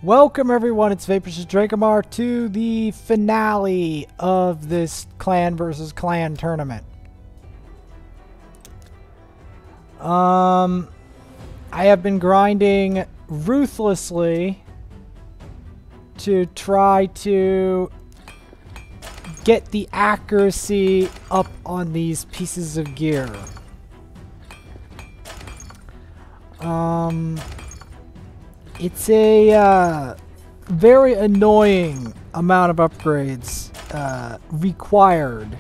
Welcome everyone, it's Vaporous Dracomar to the finale of this clan versus clan tournament. I have been grinding ruthlessly to try to get the accuracy up on these pieces of gear. It's a very annoying amount of upgrades required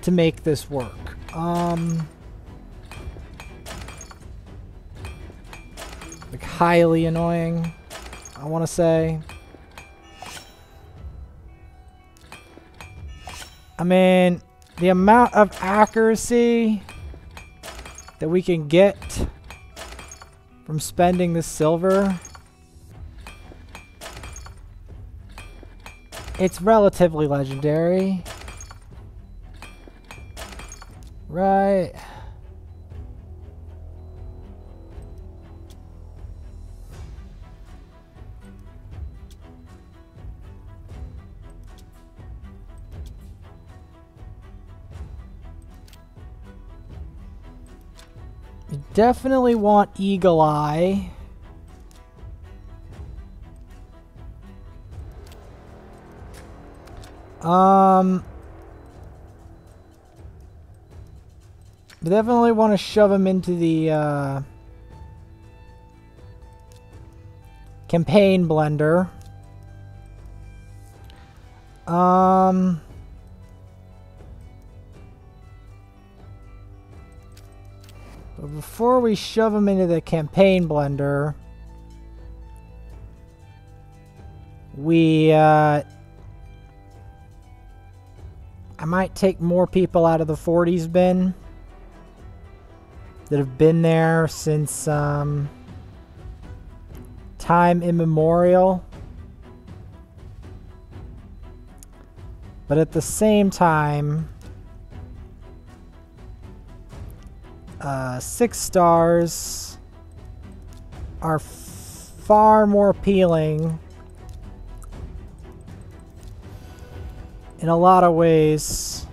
to make this work. Like highly annoying, I want to say. I mean, the amount of accuracy that we can get from spending the silver, it's relatively legendary, right? You definitely want Eagle Eye. Definitely want to shove him into the campaign blender. But before we shove him into the campaign blender, I might take more people out of the 40s bin that have been there since time immemorial. But at the same time, 6 stars are far more appealing in a lot of ways.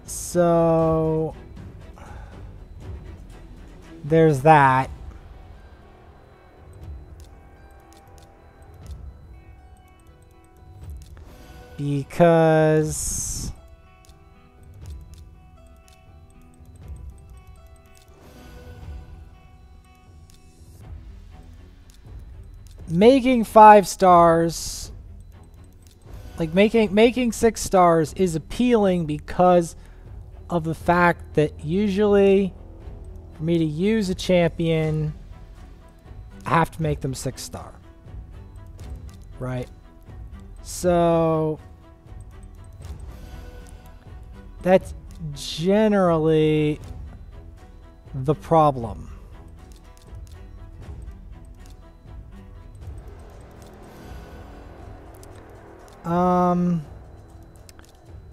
So there's that. Because making 5 stars, like making 6 stars, is appealing because of the fact that usually for me to use a champion, I have to make them 6 star, right? So that's generally the problem.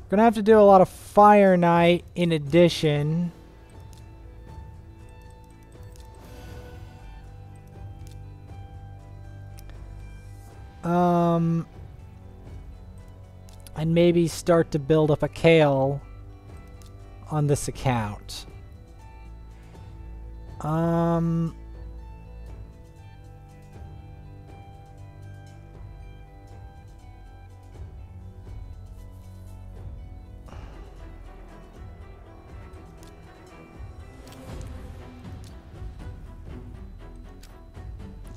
Gonna have to do a lot of Fire Knight in addition. And maybe start to build up a Kale on this account.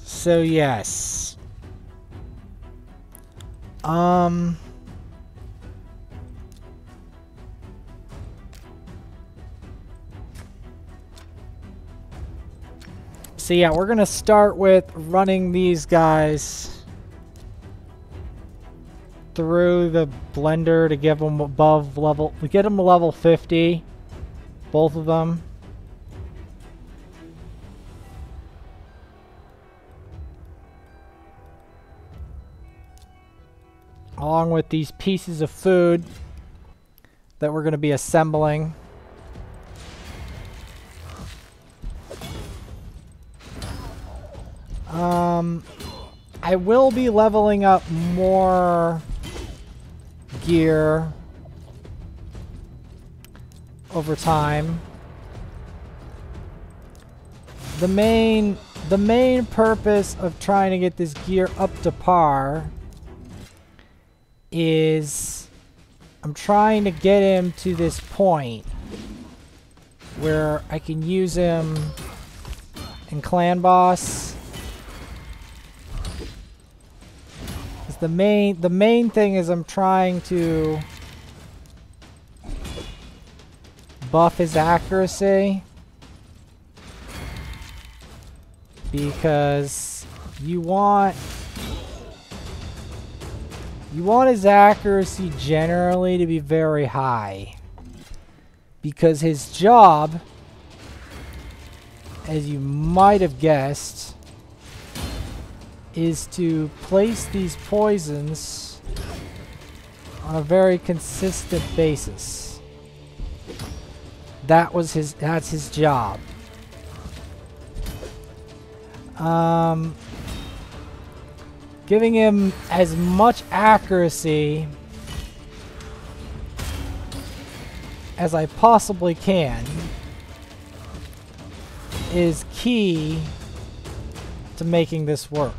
So yes. So yeah, we're gonna start with running these guys through the blender to give them above level. We get them to level 50, both of them. Along with these pieces of food that we're going to be assembling. I will be leveling up more gear over time. The main purpose of trying to get this gear up to par is I'm trying to get him to this point where I can use him in Clan Boss. The main thing is I'm trying to buff his accuracy, because you want his accuracy generally to be very high, because his job, as you might have guessed, is to place these poisons on a very consistent basis. That's his job. Giving him as much accuracy as I possibly can is key to making this work.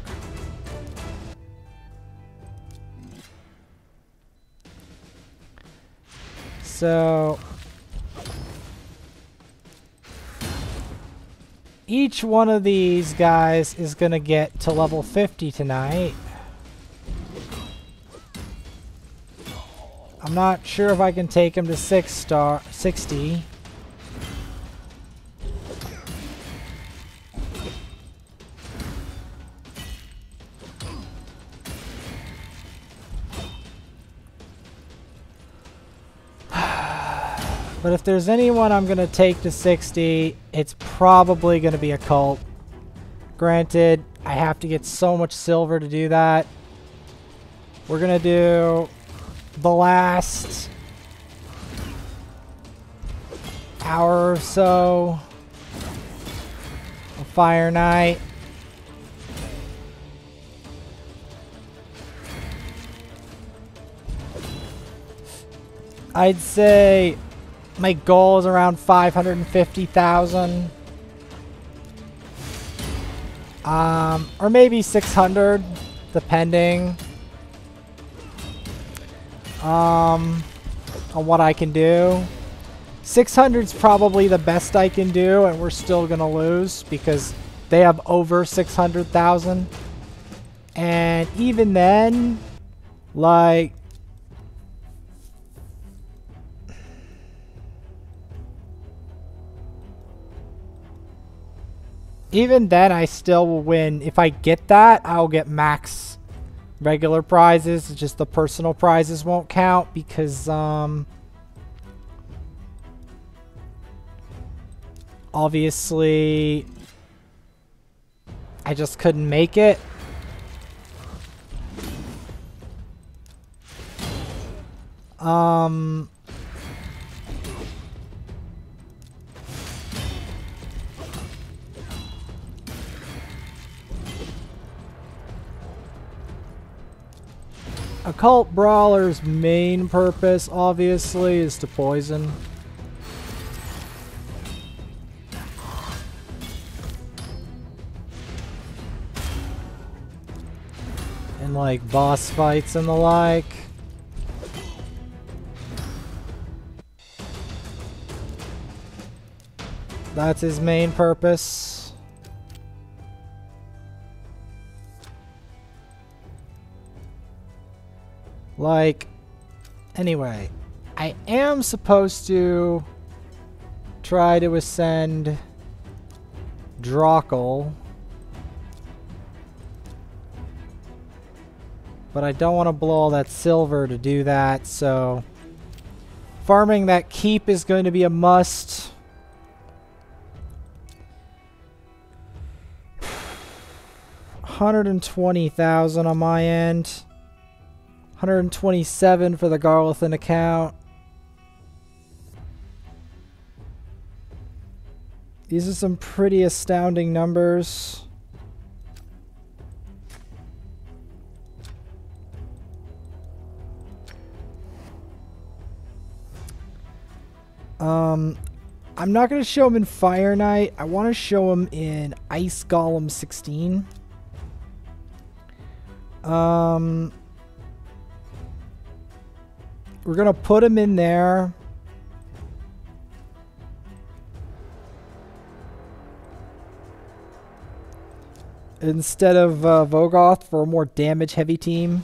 So each one of these guys is going to get to level 50 tonight. I'm not sure if I can take him to 60. But if there's anyone I'm going to take to 60, it's probably going to be a cult. Granted, I have to get so much silver to do that. We're going to do the last hour or so of Fire Knight. I'd say my goal is around 550,000. Or maybe 600, depending on what I can do. 600 is probably the best I can do, and we're still gonna lose because they have over 600,000. And even then, like, even then, I still will win. If I get that, I'll get max regular prizes. It's just the personal prizes won't count because, obviously, I just couldn't make it. Occult Brawler's main purpose, obviously, is to poison. And like boss fights and the like. That's his main purpose. Like, anyway, I am supposed to try to ascend Drakul, but I don't want to blow all that silver to do that, so farming that keep is going to be a must. $120,000 on my end. 127 for the Garlethan account. These are some pretty astounding numbers. I'm not going to show him in Fire Knight. I want to show him in Ice Golem 16. We're going to put him in there. Instead of Vogoth for a more damage-heavy team.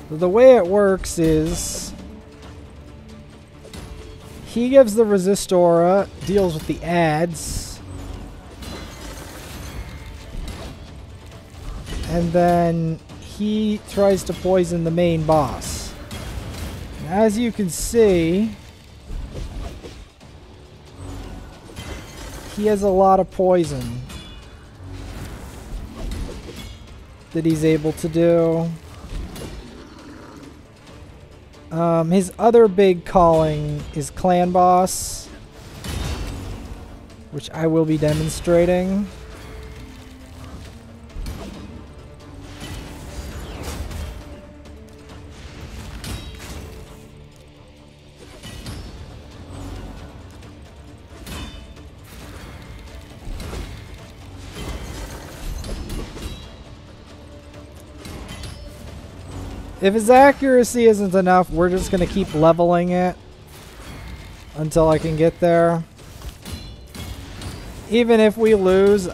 The way it works is he gives the resist aura, deals with the ads, and then he tries to poison the main boss. And as you can see, he has a lot of poison that he's able to do. His other big calling is Clan Boss, which I will be demonstrating. If his accuracy isn't enough, we're just going to keep leveling it until I can get there. Even if we lose,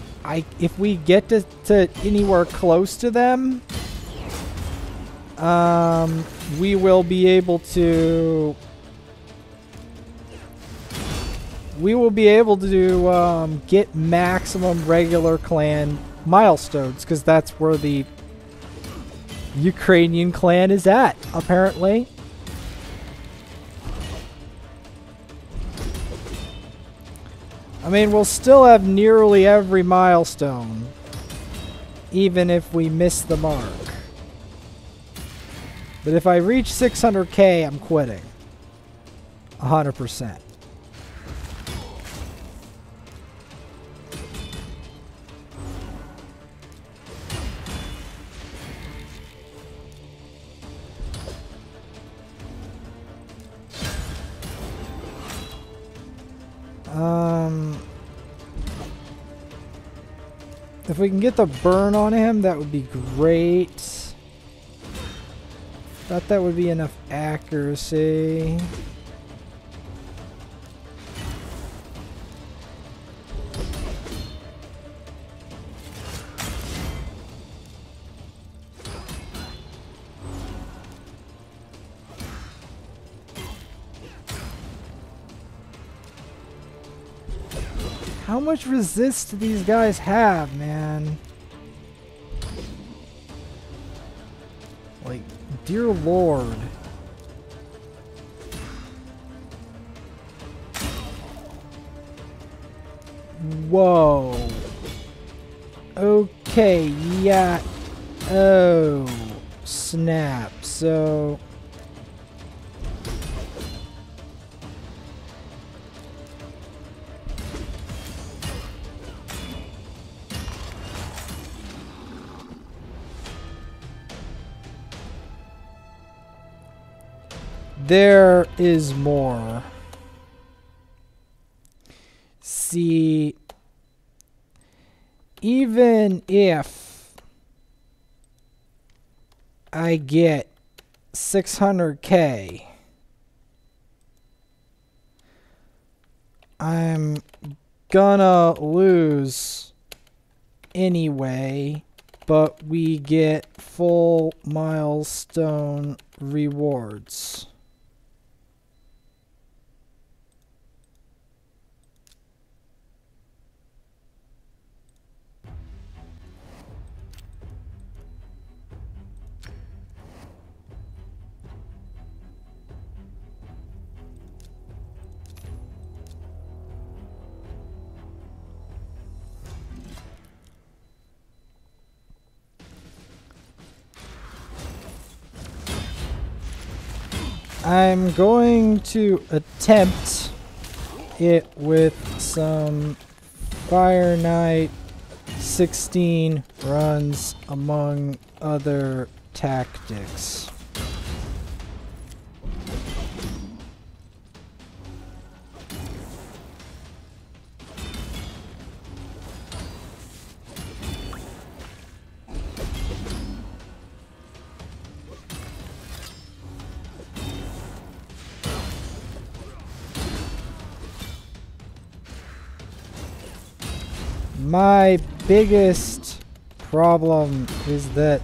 if we get to anywhere close to them, we will be able to get maximum regular clan milestones, because that's where the Ukrainian clan is at, apparently. I mean, we'll still have nearly every milestone, even if we miss the mark. But if I reach 600k, I'm quitting. 100%. If we can get the burn on him, that would be great. Thought that would be enough accuracy. How much resist do these guys have, man? Like, dear Lord. Whoa. Okay, yeah. Oh, snap. So... there is more. See, even if I get 600k, I'm gonna lose anyway, but we get full milestone rewards. I'm going to attempt it with some Fire Knight 16 runs among other tactics. My biggest problem is that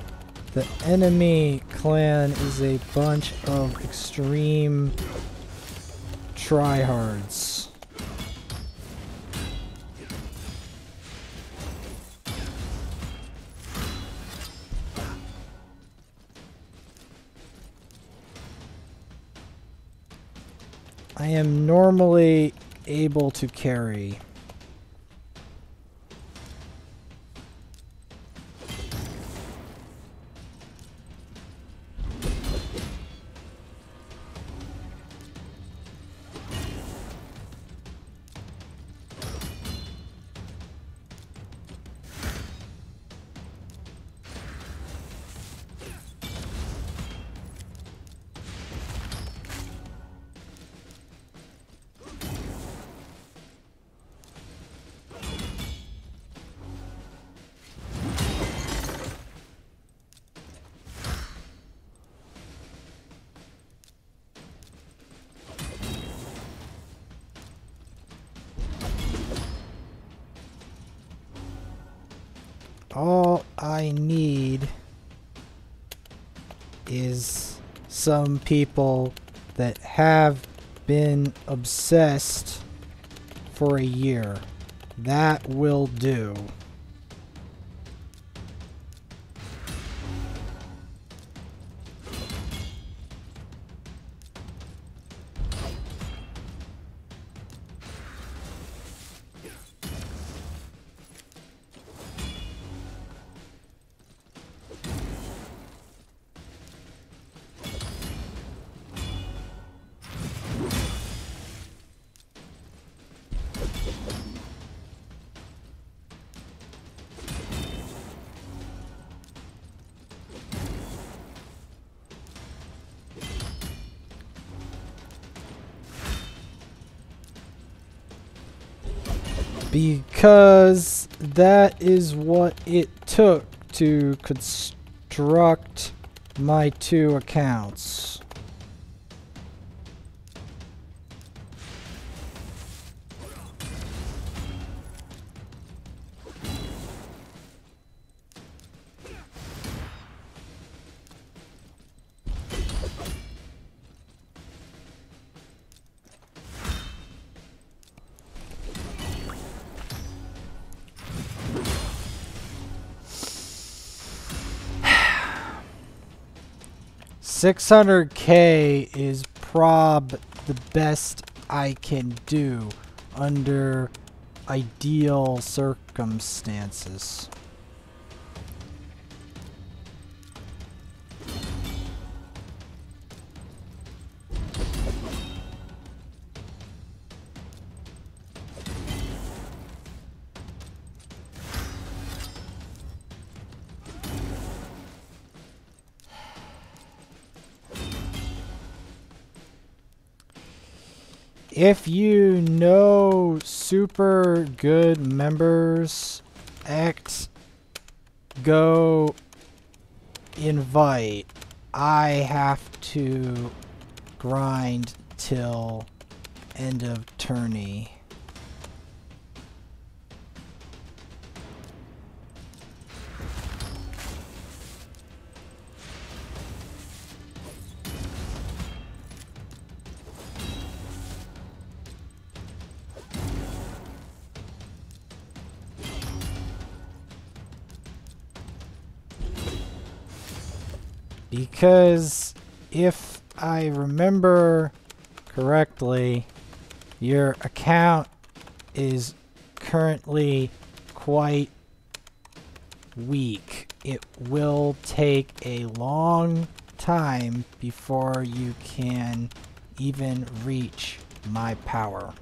the enemy clan is a bunch of extreme tryhards. I am normally able to carry. All I need is some people that have been obsessed for a year. That will do. Because that is what it took to construct my two accounts. $600K is the best I can do under ideal circumstances. If you know super good members, go invite. I have to grind till end of tourney. Because if I remember correctly, your account is currently quite weak. It will take a long time before you can even reach my power.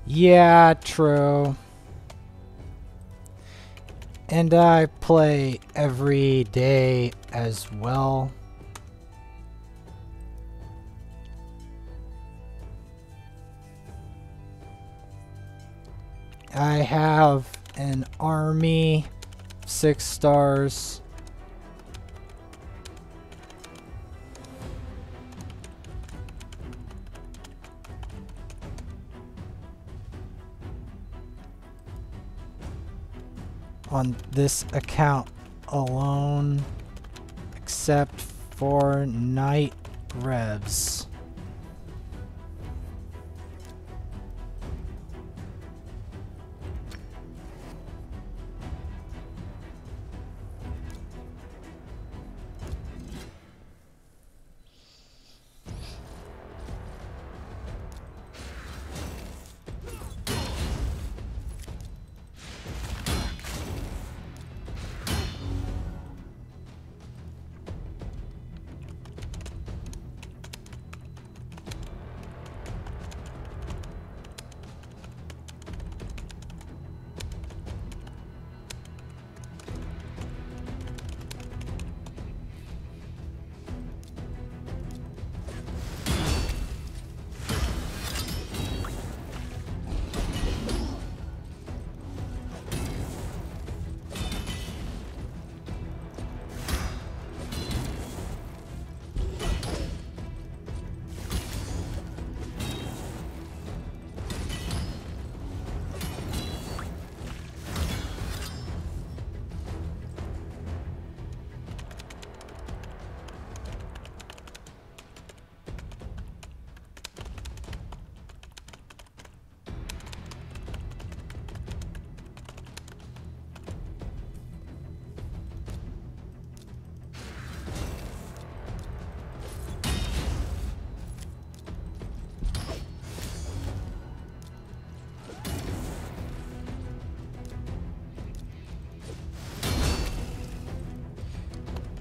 Yeah, true. And I play every day as well. I have an army, 6 stars. On this account alone, except for night revs.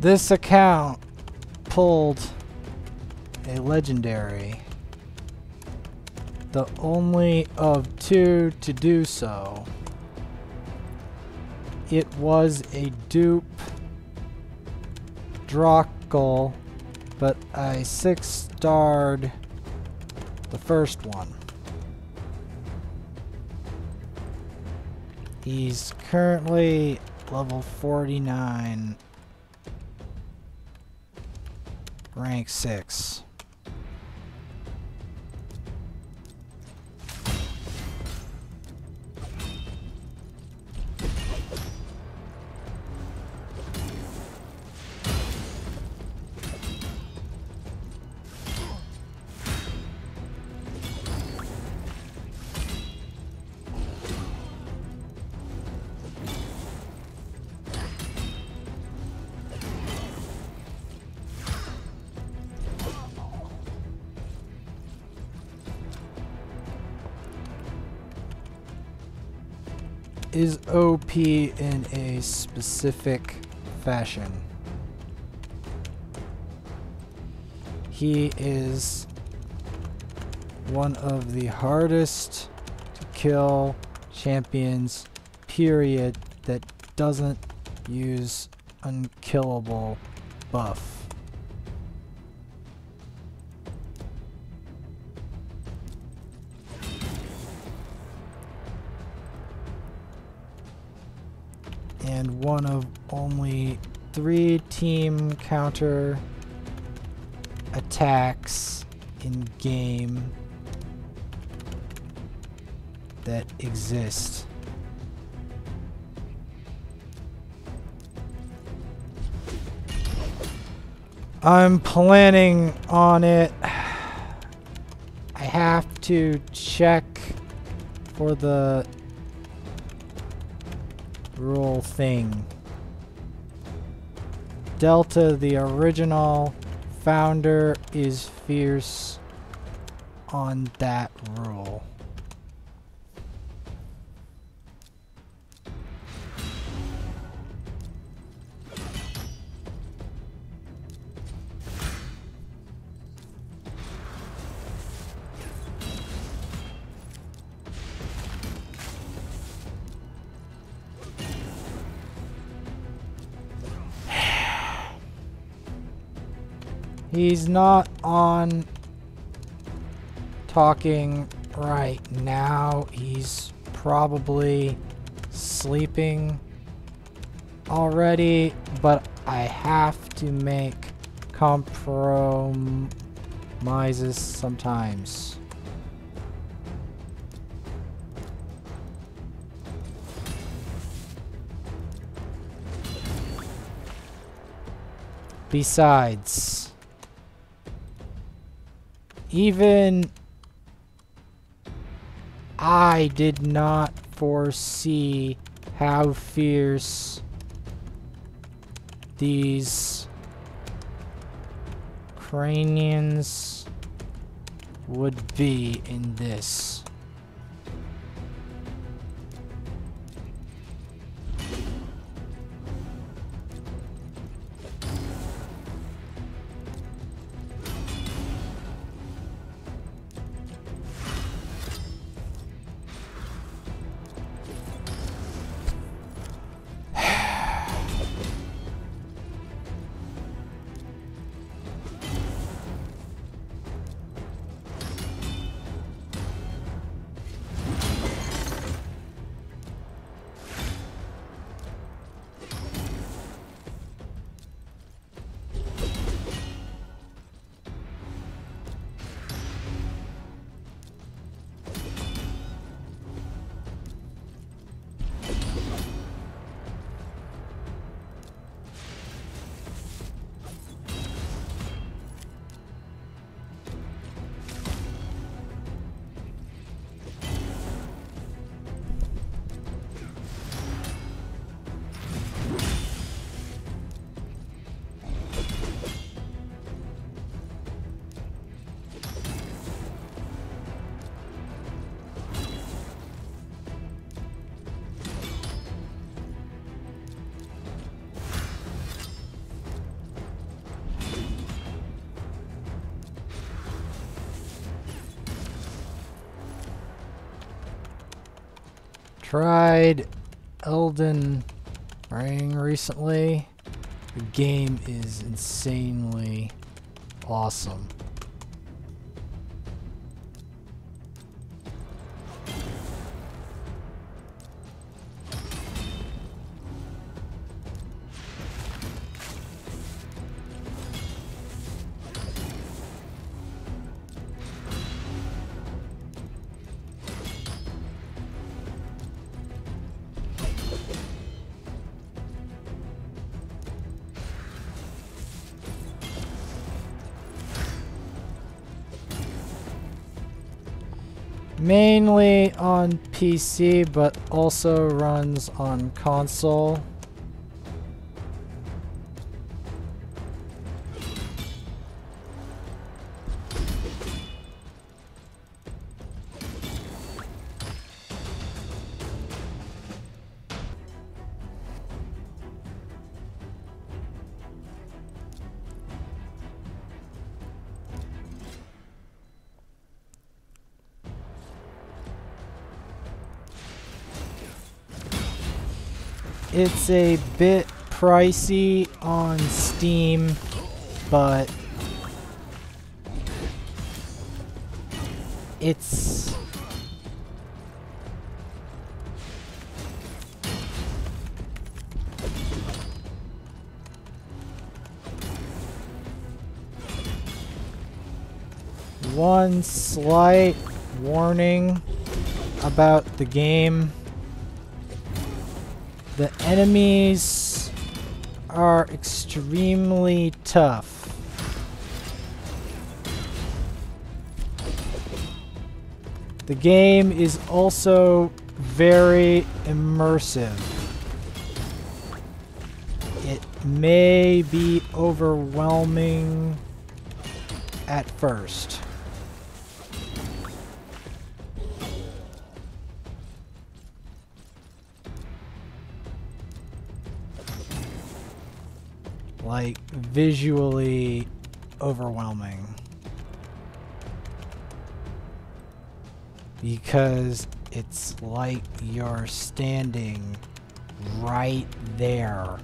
This account pulled a legendary, the only of 2 to do so. It was a dupe Drakul, but I 6-starred the first one. He's currently level 49. Rank 6. Is OP in a specific fashion. he is one of the hardest to kill champions, period, that doesn't use unkillable buff. And one of only 3 team counter attacks in game that exist. I'm planning on it. I have to check for the rule thing. Delta, the original founder, is fierce on that rule. He's not on talking right now. He's probably sleeping already, but I have to make compromises sometimes. Besides, even I did not foresee how fierce these cranians would be in this. Tried Elden Ring recently. The game is insanely awesome. Mainly on PC, but also runs on console. it's a bit pricey on Steam, but it's one slight warning about the game. The enemies are extremely tough. The game is also very immersive. It may be overwhelming at first. Like, visually overwhelming. Because it's like you're standing right there.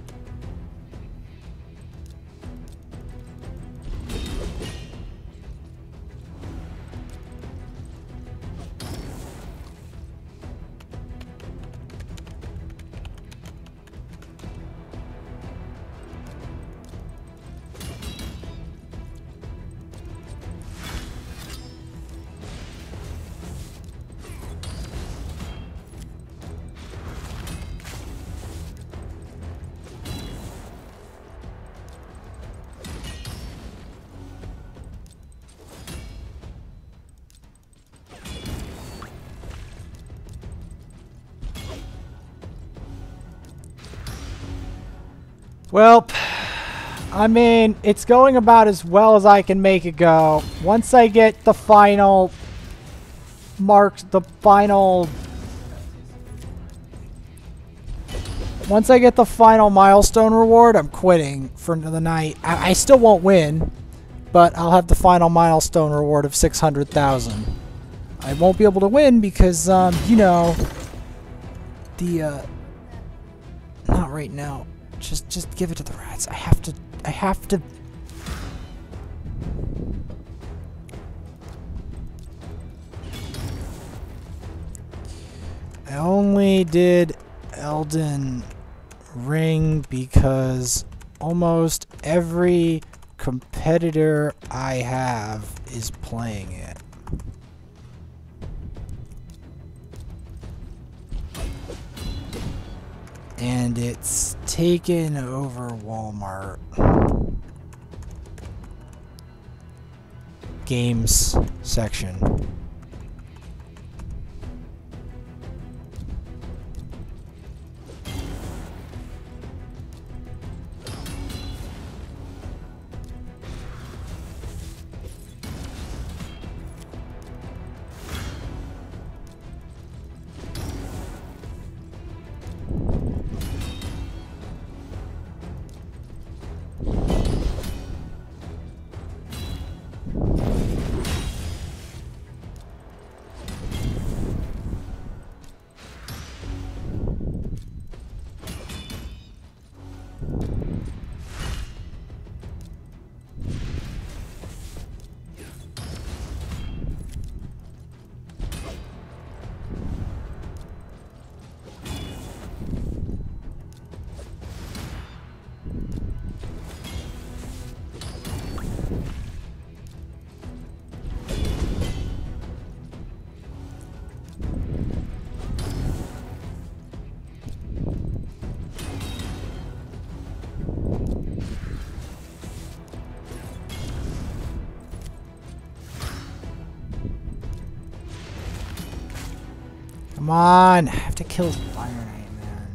Well, I mean, it's going about as well as I can make it go. Once I get the final marks, once I get the final milestone reward, I'm quitting for the night. I still won't win, but I'll have the final milestone reward of 600,000. I won't be able to win because, you know, not right now. Just give it to the rats. I have to. I only did Elden Ring because almost every competitor I have is playing it. And it's taken over Walmart. Games section. Come on! I have to kill Fire Knight, man.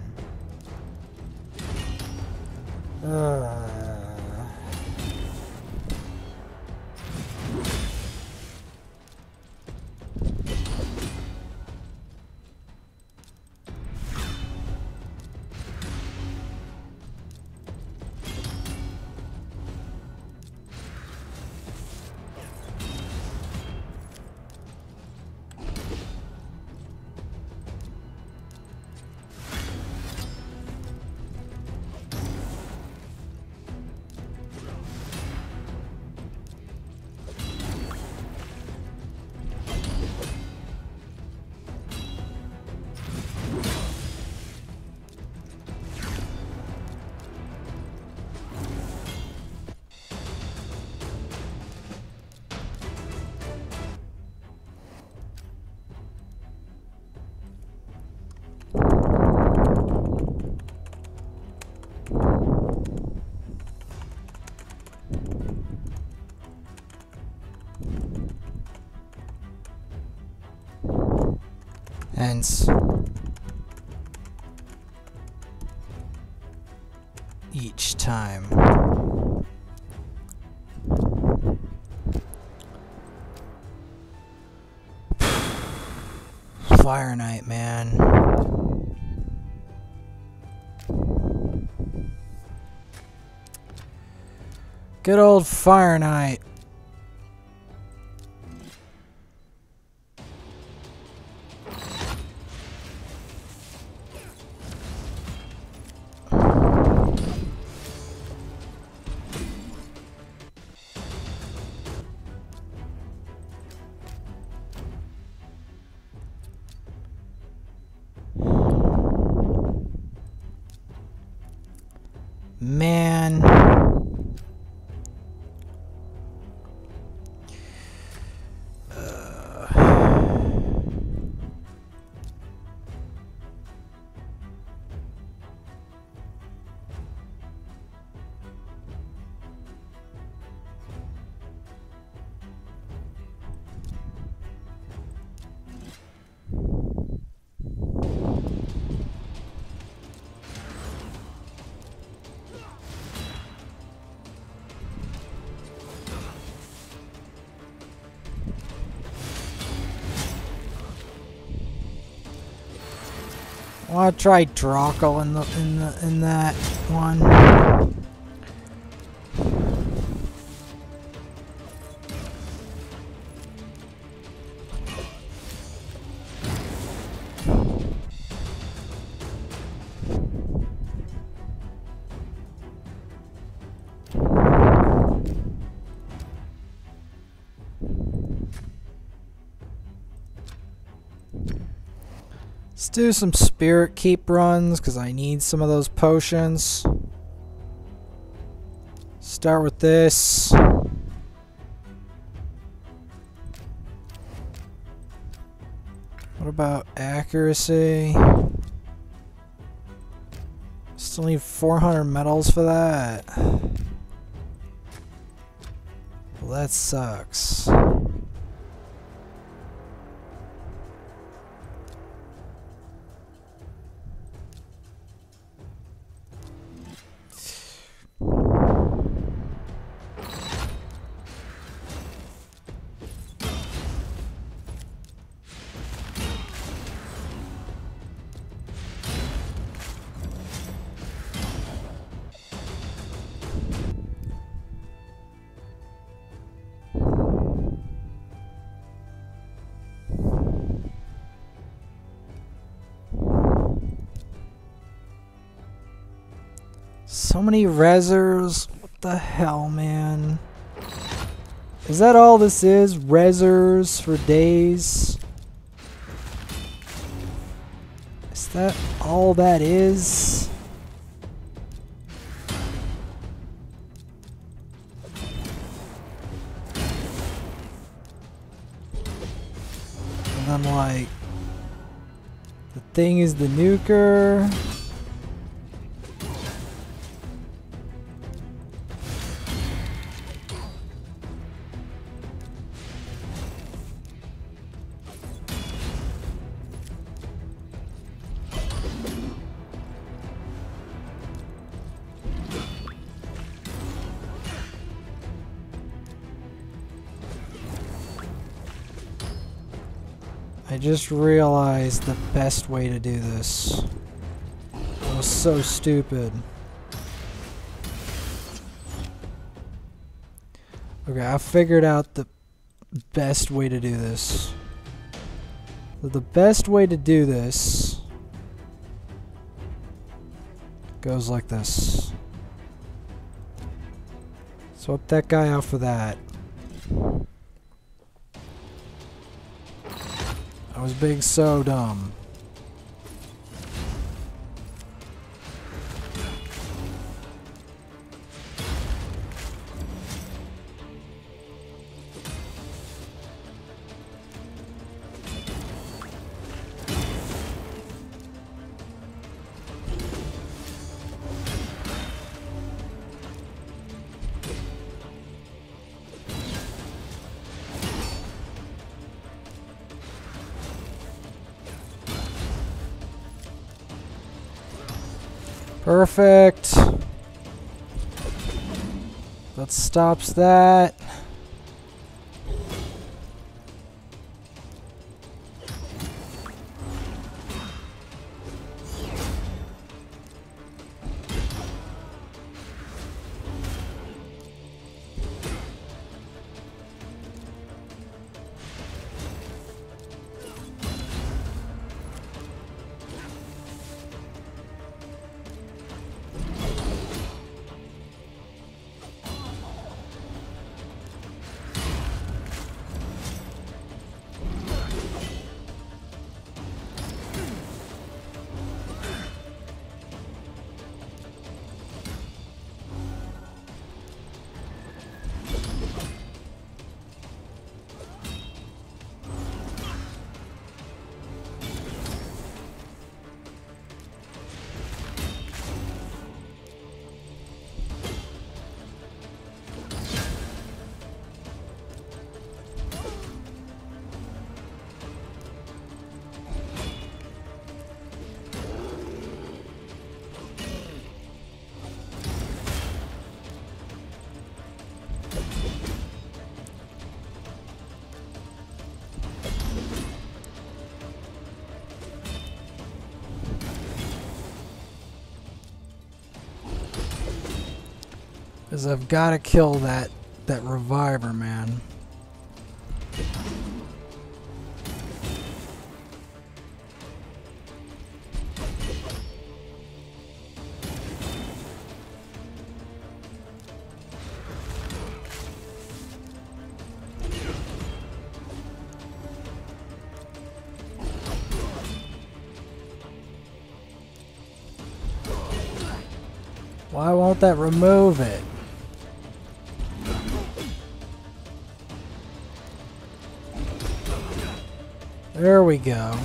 Hence, each time. Fire Knight, man. Good old Fire Knight. Man. I want to try Draco in that one. Let's do some Spirit Keep runs, because I need some of those potions. Start with this. What about accuracy? Still need 400 medals for that. Well, that sucks. So many rezzers. What the hell, man? Is that all this is? Rezzers for days? Is that all that is? And I'm like, the thing is the nuker. I just realized the best way to do this. It was so stupid. Okay, I figured out the best way to do this. So the best way to do this goes like this. Swap that guy out for that. I was being so dumb. Perfect. That stops that. Because I've got to kill that reviver, man. Why won't that remove it? There we go.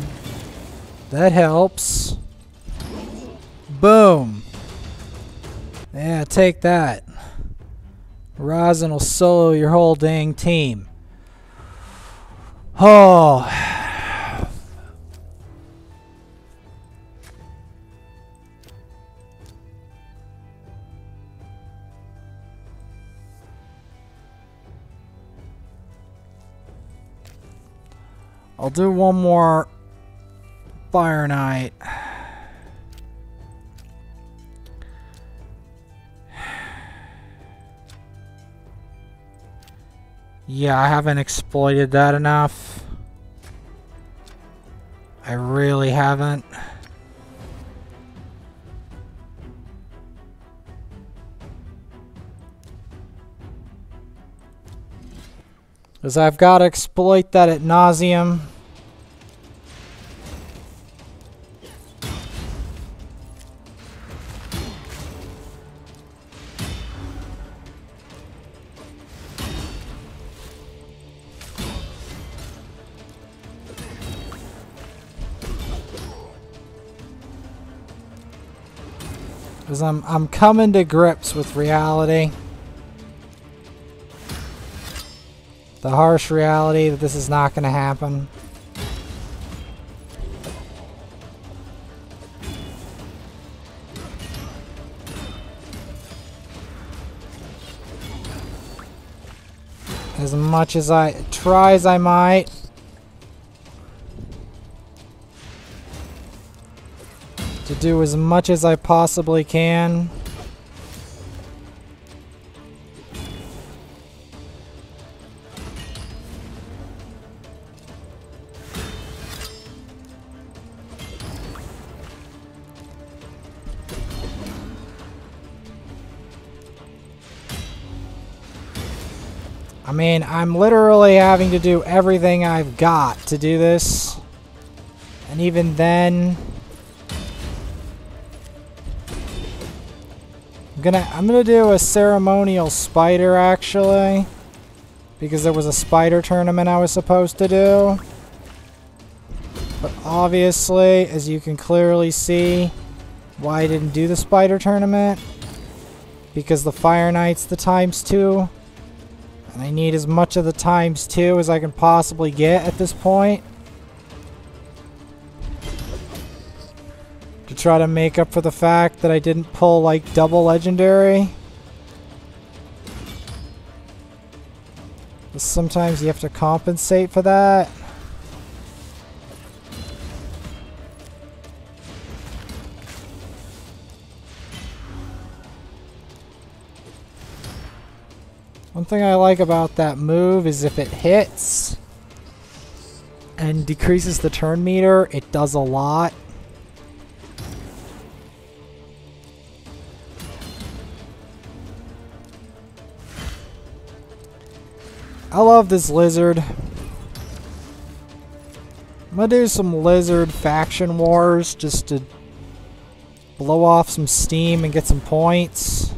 That helps. Boom. Yeah, take that. Rosin will solo your whole dang team. Oh. I'll do one more Fire Knight. Yeah, I haven't exploited that enough. I really haven't. Because I've got to exploit that ad nauseam. Because I'm coming to grips with reality. The harsh reality that this is not going to happen. As much as I try as I might. To do as much as I possibly can. I mean, I'm literally having to do everything I've got to do this. And even then, I'm gonna do a ceremonial spider actually, because there was a spider tournament I was supposed to do. But obviously, as you can clearly see, why I didn't do the spider tournament, because the Fire Knight's the ×2. And I need as much of the ×2 as I can possibly get at this point. To try to make up for the fact that I didn't pull like double legendary. But sometimes you have to compensate for that. One thing I like about that move is if it hits and decreases the turn meter, it does a lot. I love this lizard. I'm gonna do some lizard faction wars just to blow off some steam and get some points.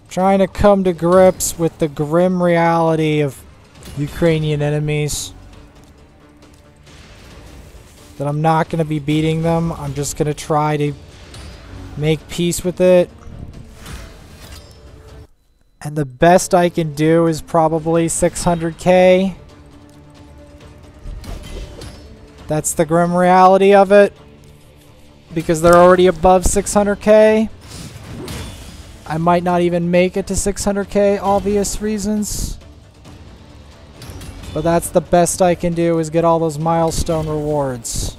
Trying to come to grips with the grim reality of Ukrainian enemies. That I'm not going to be beating them. I'm just going to try to make peace with it. And the best I can do is probably 600k. That's the grim reality of it. Because they're already above 600k. I might not even make it to 600k, obvious reasons. But that's the best I can do, is get all those milestone rewards.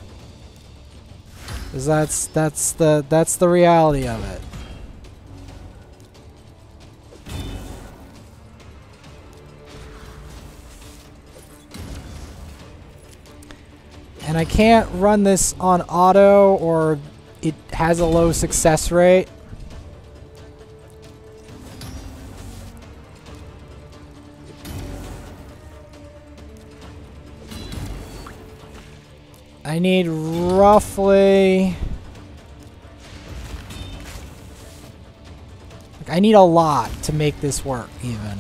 'Cause that's the reality of it. And I can't run this on auto, or it has a low success rate. I need roughly... I need a lot to make this work, even.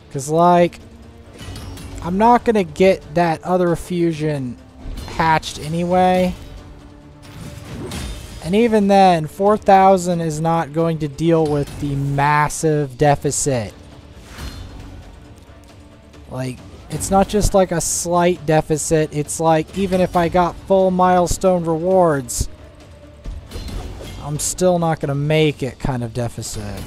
Because, like, I'm not going to get that other fusion hatched anyway. And even then, 4,000 is not going to deal with the massive deficit. Like, it's not just like a slight deficit. It's like, even if I got full milestone rewards, I'm still not going to make it kind of deficit.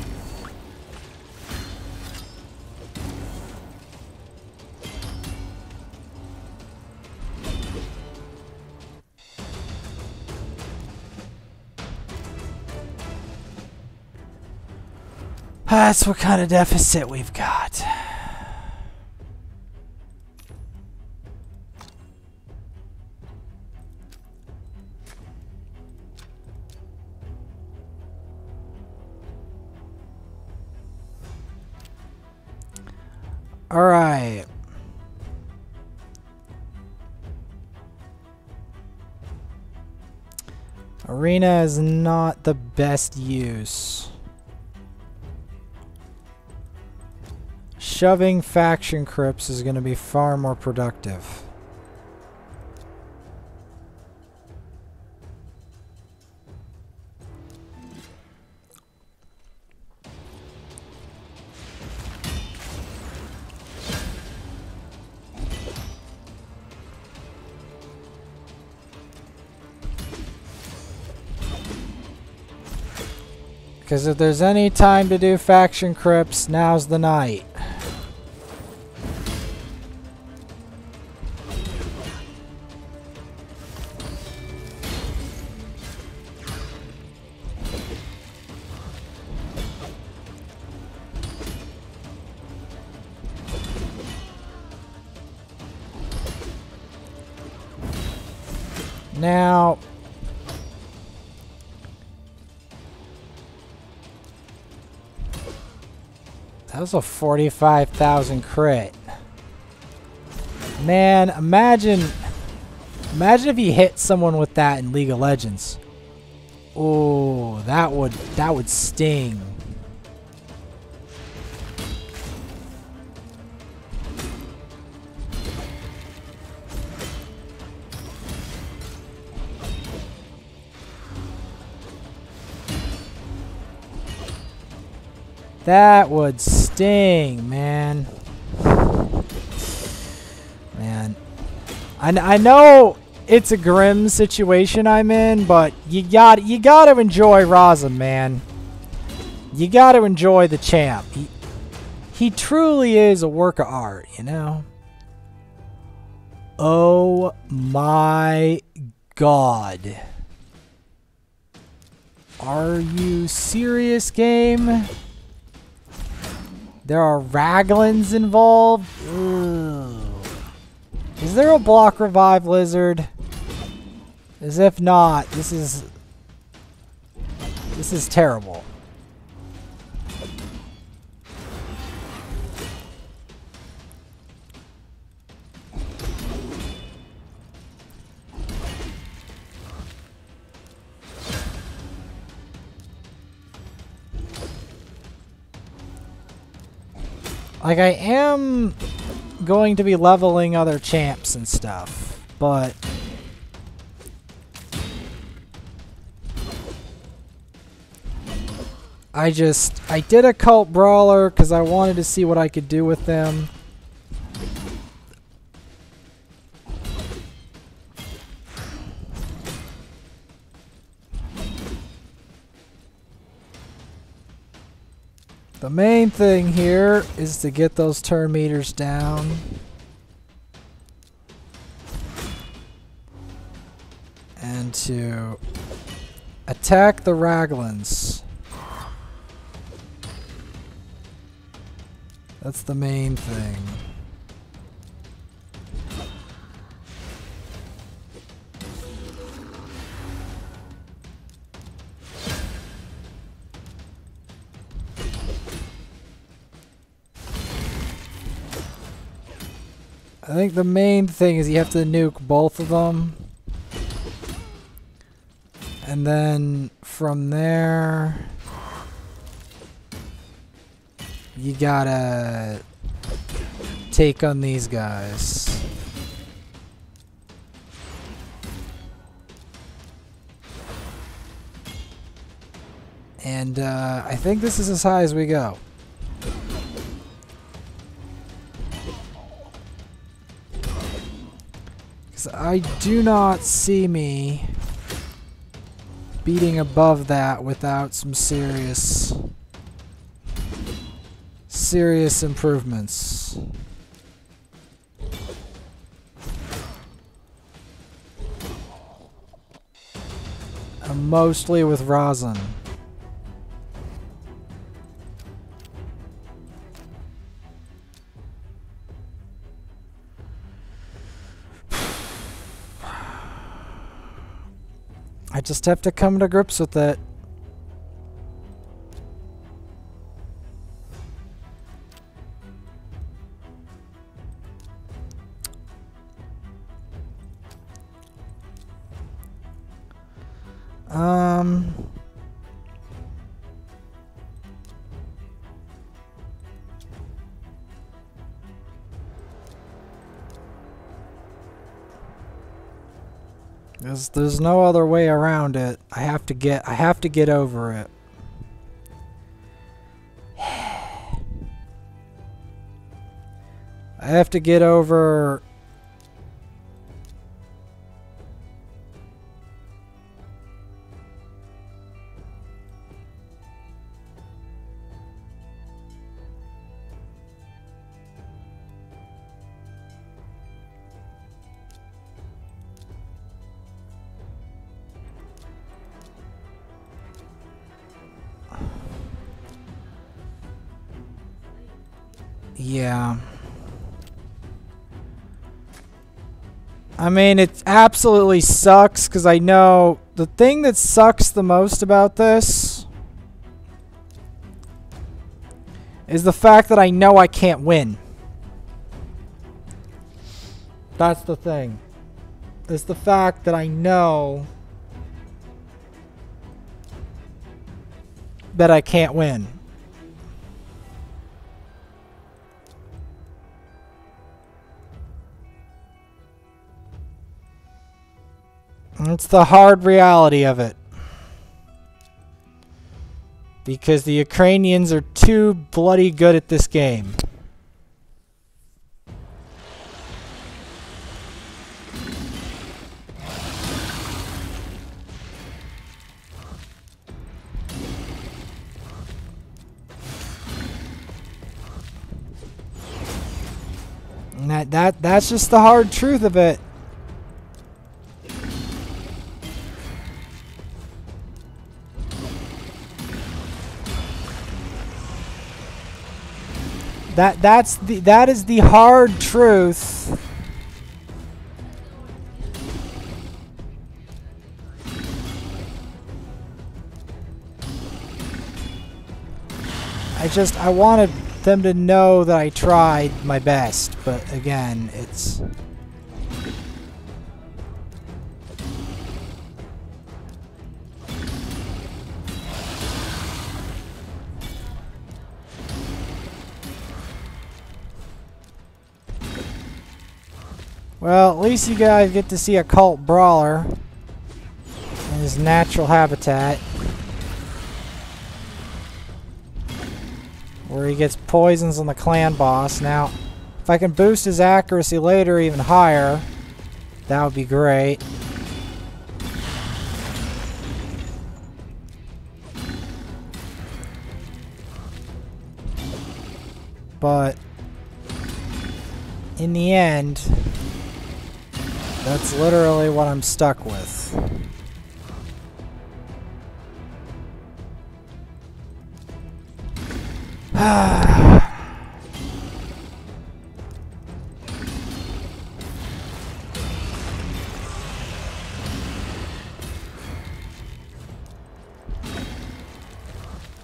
That's what kind of deficit we've got. All right. Arena is not the best use. Shoving faction crypts is going to be far more productive. Because if there's any time to do faction crypts, now's the night. Now, that was a 45,000 crit. Man, imagine if he hit someone with that in League of Legends. Oh, that would sting. That would sting, man. Man. I know it's a grim situation I'm in, but you gotta enjoy Razem, man. You gotta enjoy the champ. He truly is a work of art, you know? Oh my god. Are you serious, game? There are Raglins involved? Ugh. Is there a block revive lizard? As if not, this is terrible. Like, I am going to be leveling other champs and stuff, but I did a cult brawler because I wanted to see what I could do with them. The main thing here is to get those turn meters down. And to attack the Raglins. That's the main thing. I think the main thing is you have to nuke both of them. And then from there, you gotta take on these guys. And I think this is as high as we go. I do not see me beating above that without some serious improvements. Mostly with Razem. I just have to come to grips with it. There's no other way around it. I have to get over it. I have to get over yeah. I mean, it absolutely sucks because I know the thing that sucks the most about this is the fact that I know I can't win. That's the thing. It's the fact that I know that I can't win. It's the hard reality of it. Because the Ukrainians are too bloody good at this game. And that's just the hard truth of it. That is the hard truth. I wanted them to know that I tried my best, but again, it's... Well, at least you guys get to see a cult brawler in his natural habitat, where he gets poisons on the clan boss. Now, if I can boost his accuracy later even higher, that would be great. But in the end, that's literally what I'm stuck with.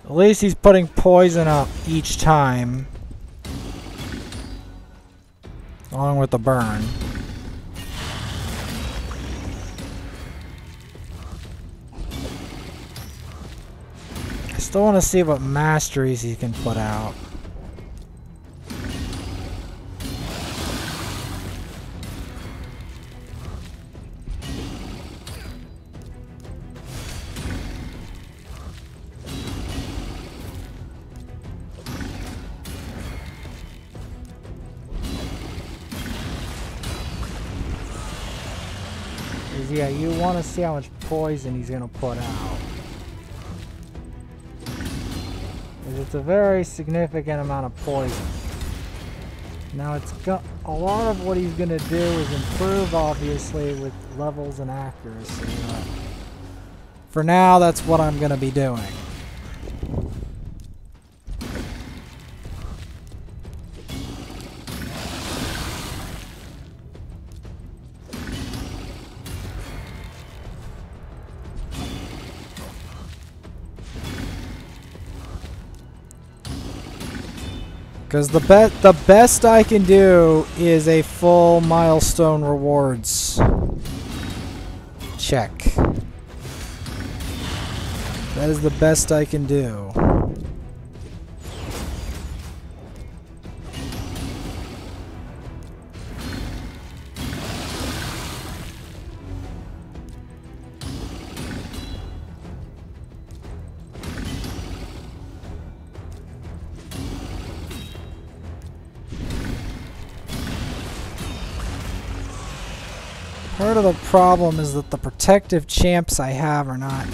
At least he's putting poison up each time, along with the burn. I still want to see what masteries he can put out. Yeah, you want to see how much poison he's going to put out. It's a very significant amount of poison. Now, a lot of what he's going to do is improve, obviously, with levels and accuracy. But for now, that's what I'm going to be doing. Because the best I can do is a full milestone rewards check. That is the best I can do. Part of the problem is that the protective champs I have are not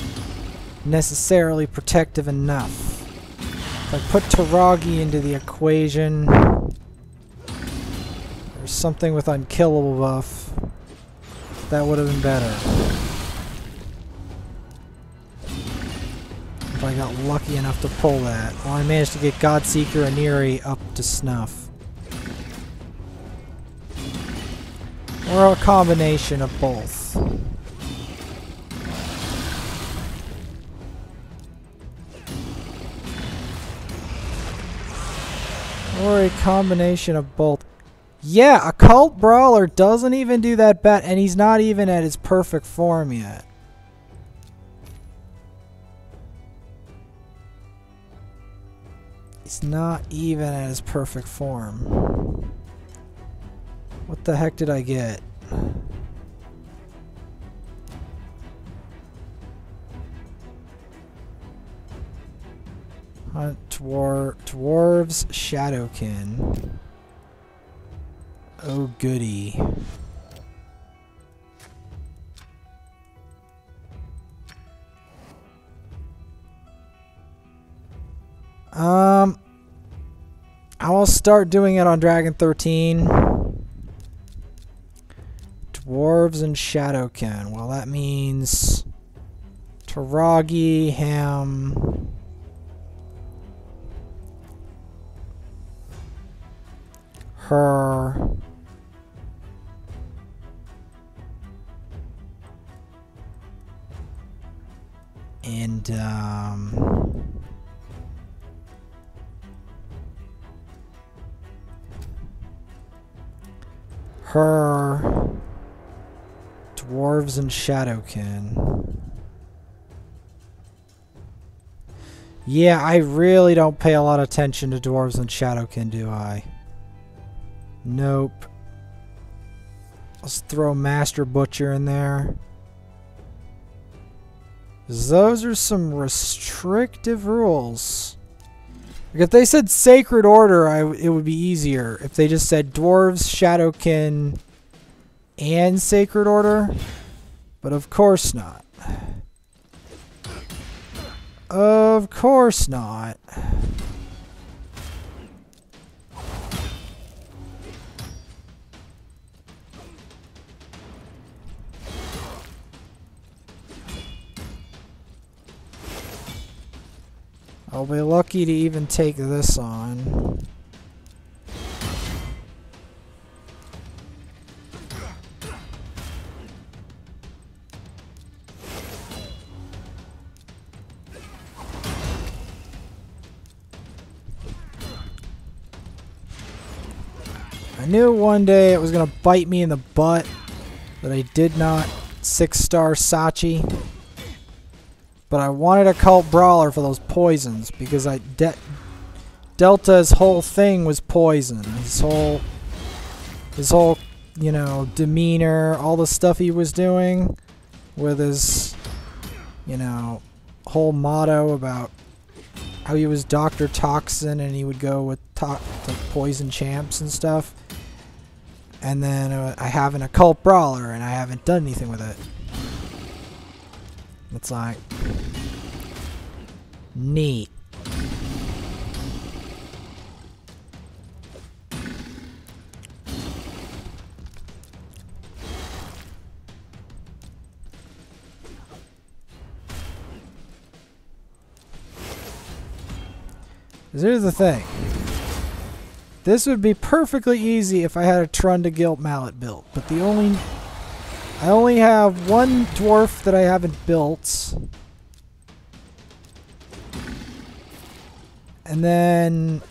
necessarily protective enough. If I put Taragi into the equation, or something with unkillable buff, that would have been better. If I got lucky enough to pull that. Well, I managed to get Godseeker and Neri up to snuff. Or a combination of both. Or a combination of both. Yeah, Occult Brawler doesn't even do that bet, and he's not even at his perfect form yet. He's not even at his perfect form. What the heck did I get? Hunt Dwarves Shadowkin. Oh goody. I will start doing it on Dragon 13. Dwarves and Shadowkin. Well, that means Taragi, him, her, and her, Dwarves and Shadowkin. Yeah, I really don't pay a lot of attention to Dwarves and Shadowkin, do I? Nope. Let's throw Master Butcher in there. Those are some restrictive rules. Like if they said Sacred Order, it would be easier. If they just said Dwarves, Shadowkin, and Sacred Order. But of course not. Of course not. I'll be lucky to even take this on. I knew one day it was going to bite me in the butt that I did not 6-star Sachi. But I wanted a Occult Brawler for those poisons because Delta's whole thing was poison. His whole, you know, demeanor, all the stuff he was doing with his, you know, whole motto about how he was Dr. Toxin and he would go with the poison champs and stuff. And then I have an Occult Brawler and I haven't done anything with it. It's like neat. Here's the thing. This would be perfectly easy if I had a Trundagilt Mallet built, but I only have one dwarf that I haven't built. And then,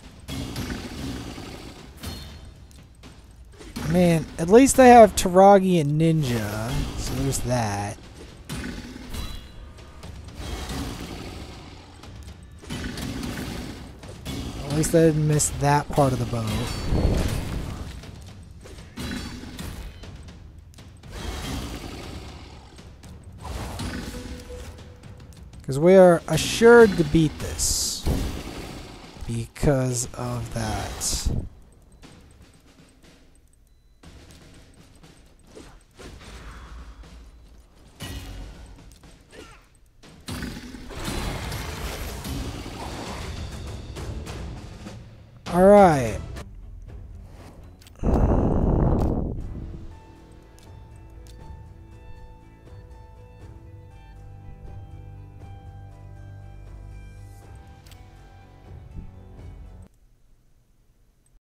man, at least I have Taragi and Ninja, so there's that. At least I didn't miss that part of the boat. Because we are assured to beat this. Because of that. Alright.